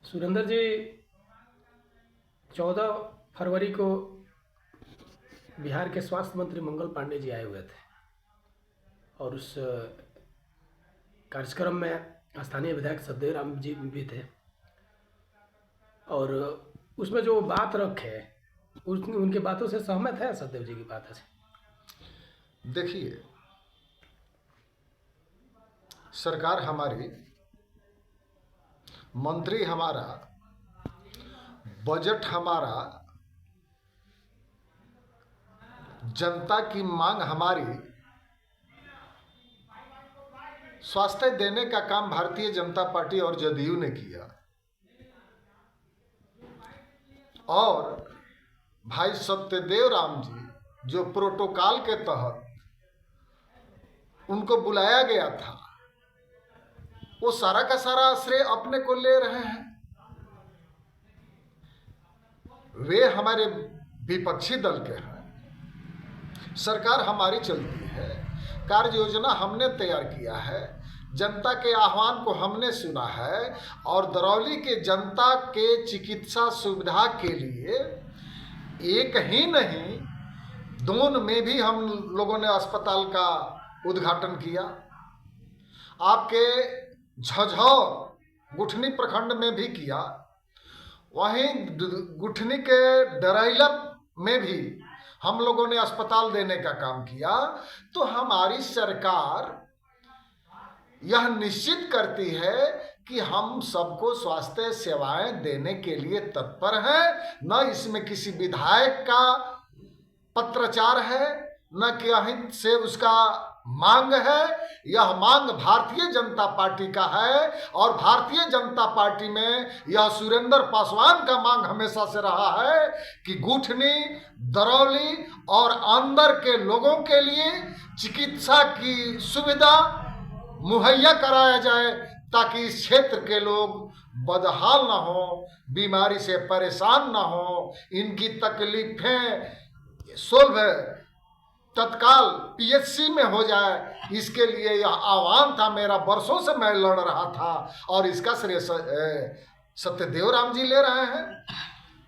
सुरेंद्र जी, 14 फरवरी को बिहार के स्वास्थ्य मंत्री मंगल पांडे जी आए हुए थे और उस कार्यक्रम में स्थानीय विधायक सतदेव राम जी भी थे। और उसमें जो बात रखे उनकी बातों से सहमत है सतदेव जी की बातों से? देखिए, सरकार हमारी, मंत्री हमारा, बजट हमारा, जनता की मांग हमारी, स्वास्थ्य देने का काम भारतीय जनता पार्टी और जदयू ने किया। और भाई सत्यदेव राम जी जो प्रोटोकॉल के तहत उनको बुलाया गया था, वो सारा का सारा श्रेय अपने को ले रहे हैं। वे हमारे विपक्षी दल के हैं। सरकार हमारी चलती है, कार्य योजना हमने तैयार किया है, जनता के आह्वान को हमने सुना है और दरौली के जनता के चिकित्सा सुविधा के लिए एक ही नहीं, दोन में भी हम लोगों ने अस्पताल का उद्घाटन किया। आपके झझौर गुठनी प्रखंड में भी किया, वहीं गुठनी के डरैला में भी हम लोगों ने अस्पताल देने का काम किया। तो हमारी सरकार यह निश्चित करती है कि हम सबको स्वास्थ्य सेवाएं देने के लिए तत्पर हैं। न इसमें किसी विधायक का पत्राचार है, न कहीं से उसका मांग है। यह मांग भारतीय जनता पार्टी का है और भारतीय जनता पार्टी में यह सुरेंद्र पासवान का मांग हमेशा से रहा है कि गुठनी, दरौली और अंदर के लोगों के लिए चिकित्सा की सुविधा मुहैया कराया जाए ताकि इस क्षेत्र के लोग बदहाल ना हो, बीमारी से परेशान ना हो, इनकी तकलीफें सोल्व तत्काल पीएचसी में हो जाए। इसके लिए यह आह्वान था मेरा, वर्षों से मैं लड़ रहा था और इसका श्रेय सत्यदेव राम जी ले रहे हैं।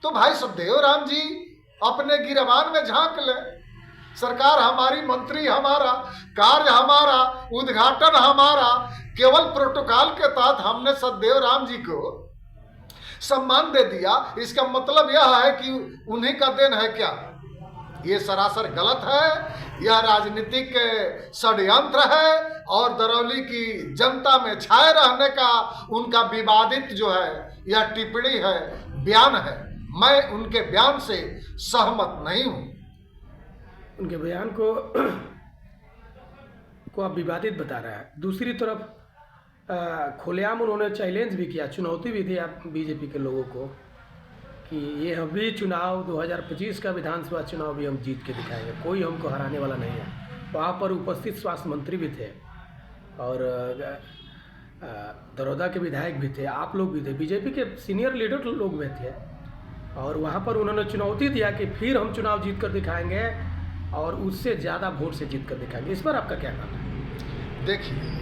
तो भाई सत्यदेव राम जी अपने गिरबान में झांक ले। सरकार हमारी, मंत्री हमारा, कार्य हमारा, उद्घाटन हमारा, केवल प्रोटोकॉल के तहत हमने सत्यदेव राम जी को सम्मान दे दिया। इसका मतलब यह है कि उन्हीं का देन है क्या? ये सरासर गलत है। यह राजनीतिक षड्यंत्र है और दरौली की जनता में छाए रहने का उनका विवादित जो है यह टिप्पणी है, बयान है। मैं उनके बयान से सहमत नहीं हूं। उनके बयान को आप विवादित बता रहा है। दूसरी तरफ खुलेआम उन्होंने चैलेंज भी किया, चुनौती भी दी आप बीजेपी के लोगों को कि ये अभी चुनाव 2025 का विधानसभा चुनाव भी हम जीत के दिखाएंगे, कोई हमको हराने वाला नहीं है। वहाँ पर उपस्थित स्वास्थ्य मंत्री भी थे और दरोदा के विधायक भी थे, आप लोग भी थे, बीजेपी के सीनियर लीडर लोग भी थे। और वहाँ पर उन्होंने चुनौती दिया कि फिर हम चुनाव जीत कर दिखाएंगे और उससे ज़्यादा वोट से जीत कर दिखाएंगे। इस पर आपका क्या कहना है? देखिए,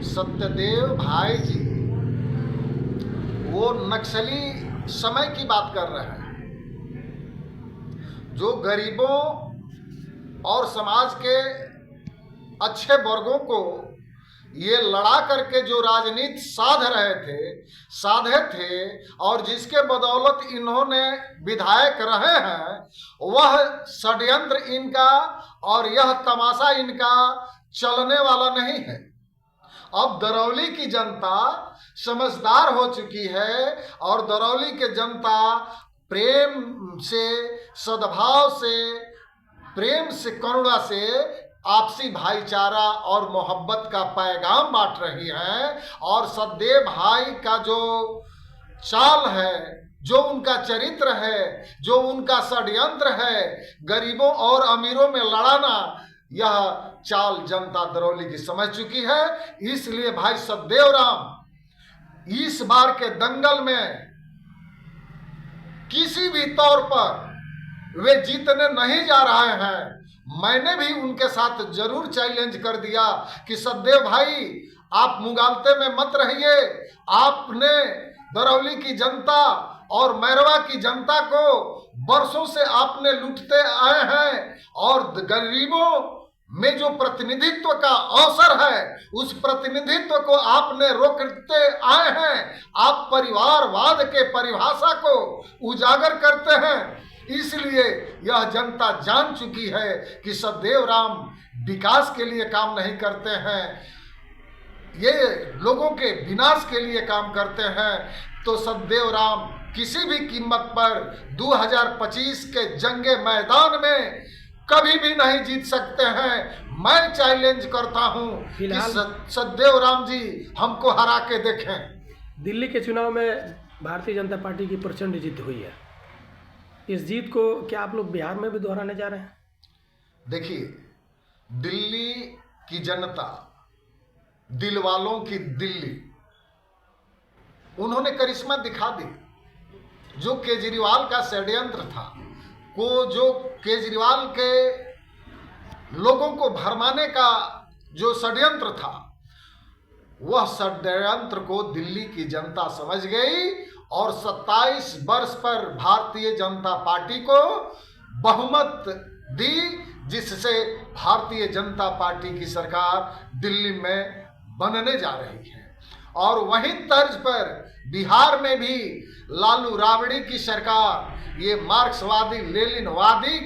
सत्यदेव भाई जी वो नक्सली समय की बात कर रहे हैं, जो गरीबों और समाज के अच्छे वर्गों को ये लड़ा करके जो राजनीति साधे थे और जिसके बदौलत इन्होंने विधायक रहे हैं, वह षड्यंत्र इनका और यह तमाशा इनका चलने वाला नहीं है। अब दरौली की जनता समझदार हो चुकी है और दरौली के जनता प्रेम से, सद्भाव से, प्रेम से, करुणा से आपसी भाईचारा और मोहब्बत का पैगाम बांट रही है। और सत्यदेव भाई का जो चाल है, जो उनका चरित्र है, जो उनका षड्यंत्र है, गरीबों और अमीरों में लड़ाना, यह चाल जनता दरौली की समझ चुकी है। इसलिए भाई सत्यदेव राम इस बार के दंगल में किसी भी तौर पर वे जीतने नहीं जा रहे हैं। मैंने भी उनके साथ जरूर चैलेंज कर दिया कि सत्यदेव भाई, आप मुगालते में मत रहिए। आपने दरौली की जनता और मैरवा की जनता को वर्षों से आपने लूटते आए हैं, और गरीबों में जो प्रतिनिधित्व का अवसर है उस प्रतिनिधित्व को आपने रोकते आए हैं। आप परिवारवाद के परिभाषा को उजागर करते हैं। इसलिए यह जनता जान चुकी है कि सदैव राम विकास के लिए काम नहीं करते हैं, ये लोगों के विनाश के लिए काम करते हैं। तो सदैव राम किसी भी कीमत पर 2025 के जंगे मैदान में कभी भी नहीं जीत सकते हैं। मैं चैलेंज करता हूं कि सदैव राम जी हमको हरा के देखें। दिल्ली के चुनाव में भारतीय जनता पार्टी की प्रचंड जीत हुई है। इस जीत को क्या आप लोग बिहार में भी दोहराने जा रहे हैं? देखिए, दिल्ली की जनता, दिल वालों की दिल्ली, उन्होंने करिश्मा दिखा दी। जो केजरीवाल का षड्यंत्र था, जो केजरीवाल के लोगों को भरमाने का जो षड्यंत्र था, वह षड्यंत्र को दिल्ली की जनता समझ गई और 27 वर्ष पर भारतीय जनता पार्टी को बहुमत दी, जिससे भारतीय जनता पार्टी की सरकार दिल्ली में बनने जा रही है। और वहीं तर्ज पर बिहार में भी लालू राबड़ी की सरकार, ये मार्क्सवादी लेनिनवादी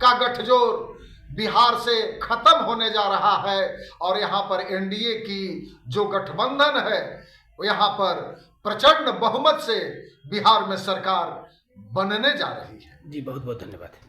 का गठजोड़ बिहार से खत्म होने जा रहा है, और यहाँ पर एनडीए की जो गठबंधन है, यहाँ पर प्रचंड बहुमत से बिहार में सरकार बनने जा रही है। जी, बहुत बहुत धन्यवाद।